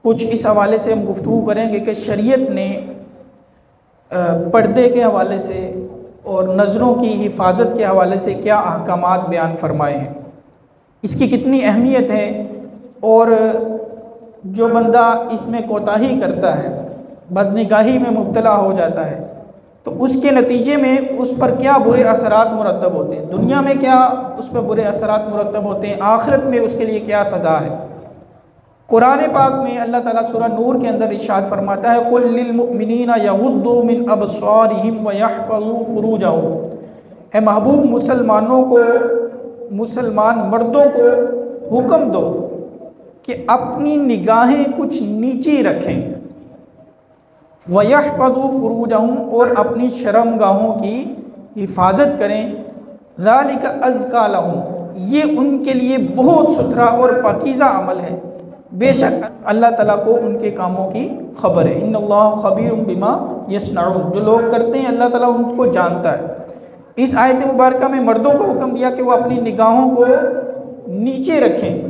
कुछ इस हवाले से हम गुफ्तगू करेंगे कि शरीयत ने पर्दे के हवाले से और नज़रों की हिफाजत के हवाले से क्या अहकामात बयान फरमाए हैं, इसकी कितनी अहमियत है, और जो बंदा इसमें कोताही करता है, बदनिगाही में मुब्तला हो जाता है, तो उसके नतीजे में उस पर क्या बुरे असरात मुरतब होते हैं, दुनिया में क्या उस पर बुरे असरात मुरतब होते हैं, आखिरत में उसके लिए क्या सज़ा है। कुरान पाक में अल्लाह ताला सूरह नूर के अंदर इरशाद फरमाता है, कुल लिल मुमिनीना यगुद्दू मिन अबसारिहिम व यहफ़ज़ू फ़ुरूजहुम। ए महबूब मुसलमानों को, मुसलमान मर्दों को हुक्म दो कि अपनी निगाहें कुछ नीचे रखें, व यहफ़ज़ू फ़ुरूजहुम, और अपनी शर्मगाहों की हिफाजत करें। ज़ालिका अज़का लहुम, ये उनके लिए बहुत सुथरा और पाकीज़ा अमल है, बेशक अल्लाह ताला को उनके कामों की खबर है। इन्नल्लाह खबीरुम बिमा यस्नऊन, जो लोग करते हैं अल्लाह ताला उनको जानता है। इस आयत मुबारका में मर्दों को हुक्म दिया कि वो अपनी निगाहों को नीचे रखें।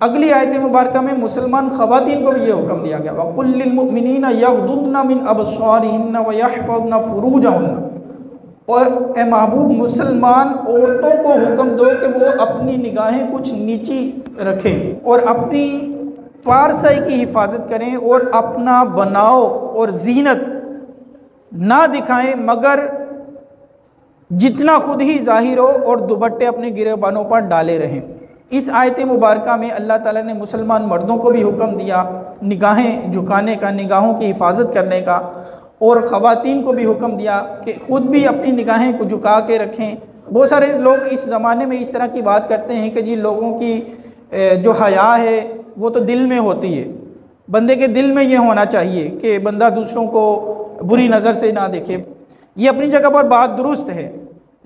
अगली आयत मुबारका में मुसलमान ख़वातीन को भी ये हुक्म दिया गया, वक़ुल लिल मुमिनीना यग़ुद्दुना मिन अबसारिहिन्ना व यहफ़ज़ना फ़ुरूजहुन्ना। और ए महबूब मुसलमान औरतों को हुक्म दो कि वो अपनी निगाहें कुछ नीची रखें और अपनी पारसाई की हिफाजत करें और अपना बनाव और जीनत ना दिखाएं मगर जितना खुद ही जाहिर हो, और दुपट्टे अपने गिरेबानों पर डाले रहें। इस आयत मुबारका में अल्लाह ताला ने मुसलमान मर्दों को भी हुक्म दिया निगाहें झुकाने का, निगाहों की हिफाजत करने का, और ख़वातीन को भी हुक्म दिया कि ख़ुद भी अपनी निगाहें को झुका के रखें। बहुत सारे लोग इस ज़माने में इस तरह की बात करते हैं कि जी लोगों की जो हया है वो तो दिल में होती है, बंदे के दिल में ये होना चाहिए कि बंदा दूसरों को बुरी नज़र से ना देखे। ये अपनी जगह पर बात दुरुस्त है,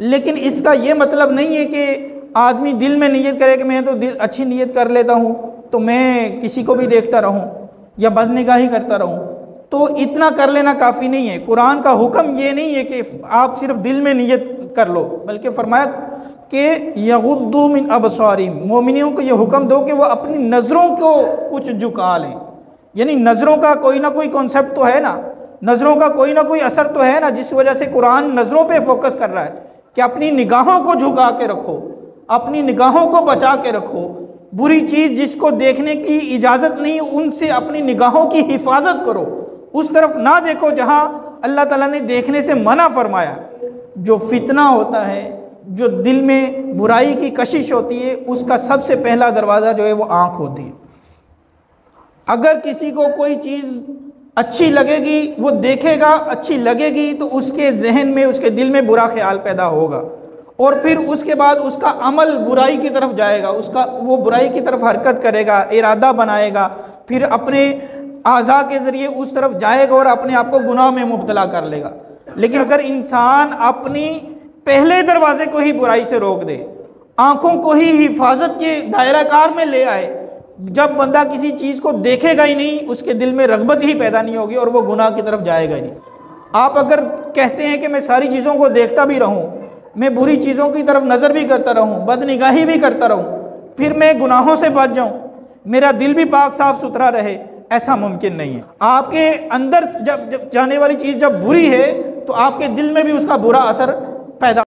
लेकिन इसका ये मतलब नहीं है कि आदमी दिल में नियत करे कि मैं तो दिल अच्छी नियत कर लेता हूँ तो मैं किसी को भी देखता रहूँ या बदनिगाही करता रहूँ। तो इतना कर लेना काफ़ी नहीं है। कुरान का हुक्म ये नहीं है कि आप सिर्फ दिल में नियत कर लो, बल्कि फरमाया कि यगुद्दू मिन अबसारिहिम, मोमिनियों को ये हुक्म दो कि वो अपनी नज़रों को कुछ झुका लें। यानी नज़रों का कोई ना कोई कॉन्सेप्ट तो है ना, नज़रों का कोई ना कोई असर तो है ना, जिस वजह से कुरान नज़रों पे फोकस कर रहा है कि अपनी निगाहों को झुका के रखो, अपनी निगाहों को बचा के रखो। बुरी चीज़ जिसको देखने की इजाज़त नहीं, उनसे अपनी निगाहों की हिफाजत करो, उस तरफ ना देखो जहाँ अल्लाह ताला ने देखने से मना फरमाया। जो फितना होता है, जो दिल में बुराई की कशिश होती है, उसका सबसे पहला दरवाज़ा जो है वो आँख होती है। अगर किसी को कोई चीज़ अच्छी लगेगी, वो देखेगा, अच्छी लगेगी, तो उसके जहन में, उसके दिल में बुरा ख्याल पैदा होगा, और फिर उसके बाद उसका अमल बुराई की तरफ जाएगा, उसका वो बुराई की तरफ हरकत करेगा, इरादा बनाएगा, फिर अपने आज़ा के ज़रिए उस तरफ जाएगा और अपने आप को गुनाह में मुब्तला कर लेगा। लेकिन अगर इंसान अपनी पहले दरवाजे को ही बुराई से रोक दे, आँखों को ही हिफाजत के दायरा कार में ले आए, जब बंदा किसी चीज़ को देखेगा ही नहीं, उसके दिल में रग़बत ही पैदा नहीं होगी और वो गुनाह की तरफ जाएगा ही नहीं। आप अगर कहते हैं कि मैं सारी चीज़ों को देखता भी रहूं, मैं बुरी चीज़ों की तरफ नज़र भी करता रहूं, बदनिगाही भी करता रहूं, फिर मैं गुनाहों से बच जाऊं, मेरा दिल भी पाक साफ सुथरा रहे, ऐसा मुमकिन नहीं है। आपके अंदर जब जाने वाली चीज़ जब बुरी है तो आपके दिल में भी उसका बुरा असर पैदा